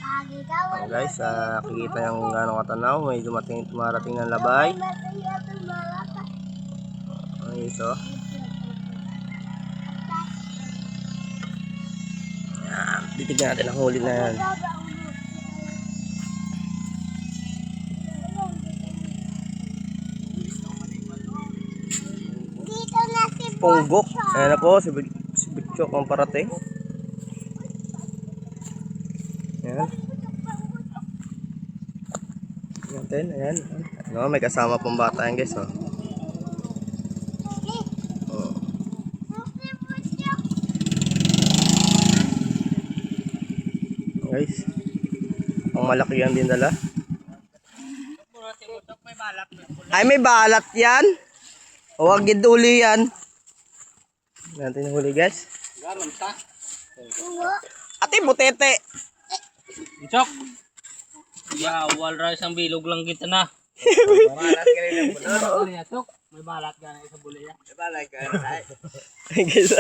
Ayan guys, nakikita yung gano'ng katanaw. May tumarating ng labay. Ayos oh. Ayan, titignan natin ang huli na yan. Punggok. Ayan na po, si Butchok ang parating. Ayan. Ayan, ayan. No, may kasama pong bata yan guys. Oh. Oh. Guys, ang malaki yan din dala. Ay, may balat yan. Huwag uli yan. Natin huli guys. Ate, butete. Chok. Ya, walray sang bilog lang kita na. Balat ka rin ang puno. Chok, may balat ka na sa bulaya. May balat ka rin. Ay guys.